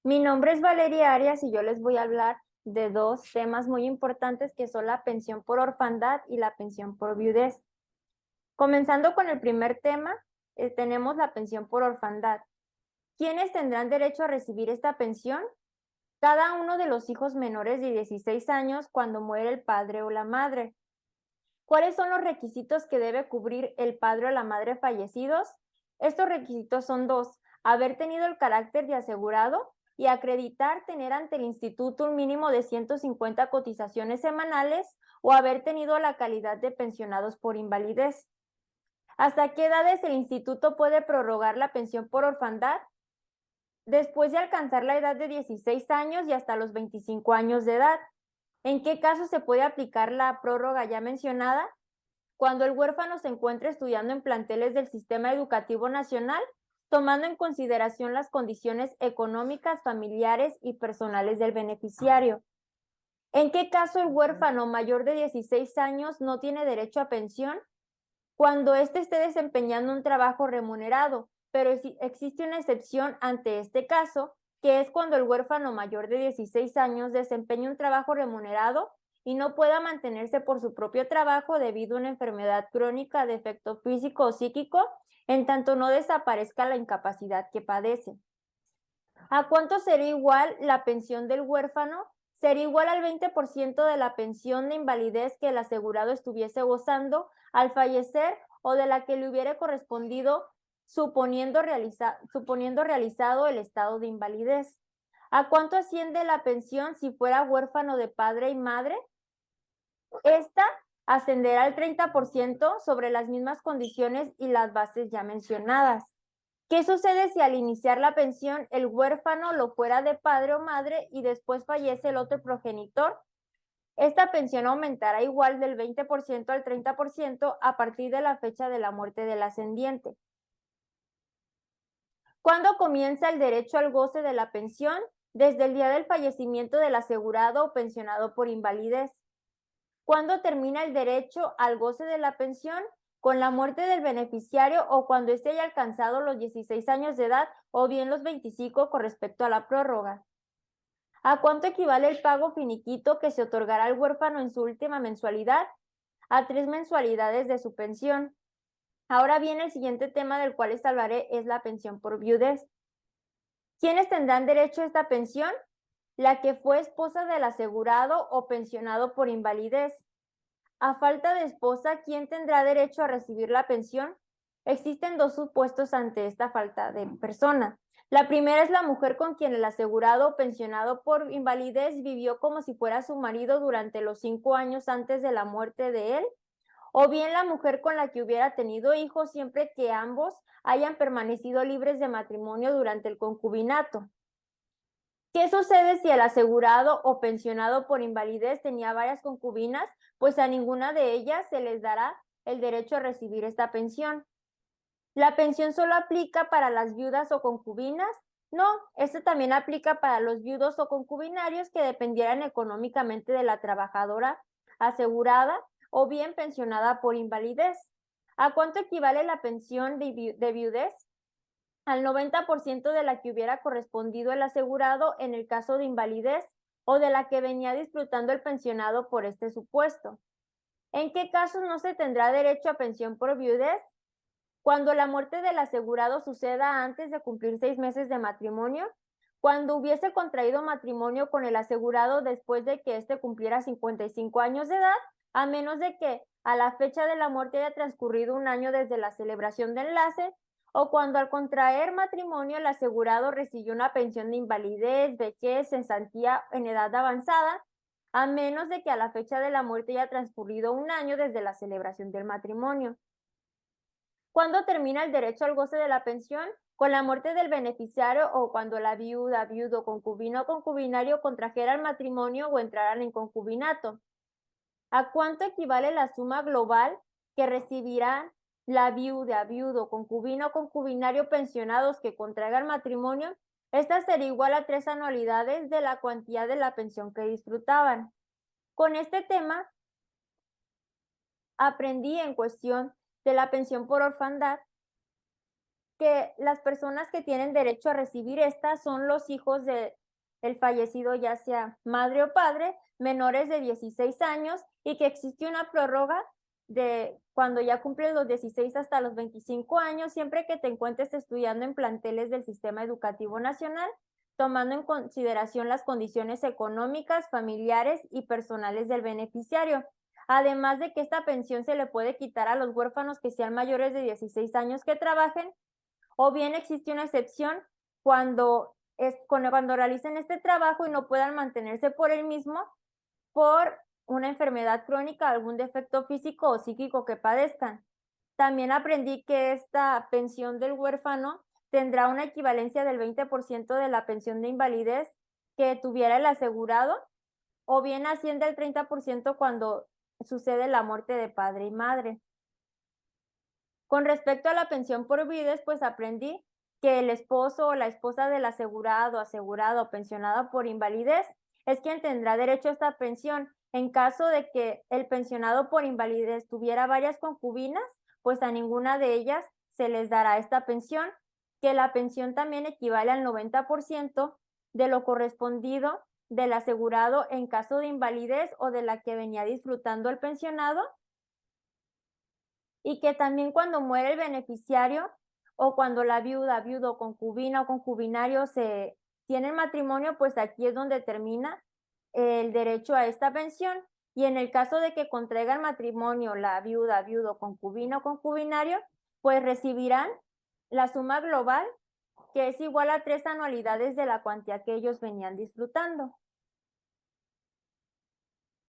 Mi nombre es Valeria Arias y yo les voy a hablar de dos temas muy importantes que son la pensión por orfandad y la pensión por viudez. Comenzando con el primer tema, tenemos la pensión por orfandad. ¿Quiénes tendrán derecho a recibir esta pensión? Cada uno de los hijos menores de 16 años cuando muere el padre o la madre. ¿Cuáles son los requisitos que debe cubrir el padre o la madre fallecidos? Estos requisitos son dos: haber tenido el carácter de asegurado y acreditar tener ante el instituto un mínimo de 150 cotizaciones semanales o haber tenido la calidad de pensionados por invalidez. ¿Hasta qué edades el instituto puede prorrogar la pensión por orfandad? Después de alcanzar la edad de 16 años y hasta los 25 años de edad. ¿En qué caso se puede aplicar la prórroga ya mencionada? Cuando el huérfano se encuentra estudiando en planteles del Sistema Educativo Nacional, tomando en consideración las condiciones económicas, familiares y personales del beneficiario. ¿En qué caso el huérfano mayor de 16 años no tiene derecho a pensión? Cuando éste esté desempeñando un trabajo remunerado, pero existe una excepción ante este caso, que es cuando el huérfano mayor de 16 años desempeña un trabajo remunerado y no pueda mantenerse por su propio trabajo debido a una enfermedad crónica, defecto físico o psíquico, en tanto no desaparezca la incapacidad que padece. ¿A cuánto sería igual la pensión del huérfano? Sería igual al 20% de la pensión de invalidez que el asegurado estuviese gozando al fallecer o de la que le hubiera correspondido suponiendo realizado el estado de invalidez. ¿A cuánto asciende la pensión si fuera huérfano de padre y madre? Esta ascenderá al 30% sobre las mismas condiciones y las bases ya mencionadas. ¿Qué sucede si al iniciar la pensión el huérfano lo fuera de padre o madre y después fallece el otro progenitor? Esta pensión aumentará igual del 20% al 30% a partir de la fecha de la muerte del ascendiente. ¿Cuándo comienza el derecho al goce de la pensión? Desde el día del fallecimiento del asegurado o pensionado por invalidez. ¿Cuándo termina el derecho al goce de la pensión? Con la muerte del beneficiario o cuando éste haya alcanzado los 16 años de edad o bien los 25 con respecto a la prórroga. ¿A cuánto equivale el pago finiquito que se otorgará al huérfano en su última mensualidad? A 3 mensualidades de su pensión. Ahora bien, el siguiente tema del cual les hablaré es la pensión por viudez. ¿Quiénes tendrán derecho a esta pensión? La que fue esposa del asegurado o pensionado por invalidez. A falta de esposa, ¿quién tendrá derecho a recibir la pensión? Existen dos supuestos ante esta falta de persona. La primera es la mujer con quien el asegurado o pensionado por invalidez vivió como si fuera su marido durante los 5 años antes de la muerte de él, o bien la mujer con la que hubiera tenido hijos siempre que ambos hayan permanecido libres de matrimonio durante el concubinato. ¿Qué sucede si el asegurado o pensionado por invalidez tenía varias concubinas? Pues a ninguna de ellas se les dará el derecho a recibir esta pensión. ¿La pensión solo aplica para las viudas o concubinas? No, esto también aplica para los viudos o concubinarios que dependieran económicamente de la trabajadora asegurada o bien pensionada por invalidez. ¿A cuánto equivale la pensión de viudez? Al 90% de la que hubiera correspondido el asegurado en el caso de invalidez o de la que venía disfrutando el pensionado por este supuesto. ¿En qué casos no se tendrá derecho a pensión por viudez? Cuando la muerte del asegurado suceda antes de cumplir 6 meses de matrimonio, cuando hubiese contraído matrimonio con el asegurado después de que éste cumpliera 55 años de edad, a menos de que a la fecha de la muerte haya transcurrido un año desde la celebración de enlace, o cuando al contraer matrimonio el asegurado recibió una pensión de invalidez, vejez, cesantía en edad avanzada, a menos de que a la fecha de la muerte haya transcurrido un año desde la celebración del matrimonio. ¿Cuándo termina el derecho al goce de la pensión? Con la muerte del beneficiario o cuando la viuda, viudo, concubino o concubinario contrajeran matrimonio o entraran en concubinato. ¿A cuánto equivale la suma global que recibirán la viuda, viudo, concubino o concubinario pensionados que contraigan matrimonio? Esta sería igual a 3 anualidades de la cuantía de la pensión que disfrutaban. Con este tema aprendí en cuestión de la pensión por orfandad que las personas que tienen derecho a recibir esta son los hijos de el fallecido, ya sea madre o padre, menores de 16 años, y que existe una prórroga de cuando ya cumplen los 16 hasta los 25 años, siempre que te encuentres estudiando en planteles del Sistema Educativo Nacional, tomando en consideración las condiciones económicas, familiares y personales del beneficiario. Además de que esta pensión se le puede quitar a los huérfanos que sean mayores de 16 años que trabajen, o bien existe una excepción cuando realicen este trabajo y no puedan mantenerse por el mismo por una enfermedad crónica, algún defecto físico o psíquico que padezcan. También aprendí que esta pensión del huérfano tendrá una equivalencia del 20% de la pensión de invalidez que tuviera el asegurado, o bien asciende al 30% cuando sucede la muerte de padre y madre. Con respecto a la pensión por viudez, pues aprendí que el esposo o la esposa del asegurado, asegurado o pensionado por invalidez es quien tendrá derecho a esta pensión. En caso de que el pensionado por invalidez tuviera varias concubinas, pues a ninguna de ellas se les dará esta pensión, que la pensión también equivale al 90% de lo correspondido del asegurado en caso de invalidez o de la que venía disfrutando el pensionado, y que también cuando muere el beneficiario o cuando la viuda, viudo, concubina o concubinario se tienen matrimonio, pues aquí es donde termina el derecho a esta pensión. Y en el caso de que contraigan matrimonio la viuda, viudo, concubina o concubinario, pues recibirán la suma global, que es igual a 3 anualidades de la cuantía que ellos venían disfrutando.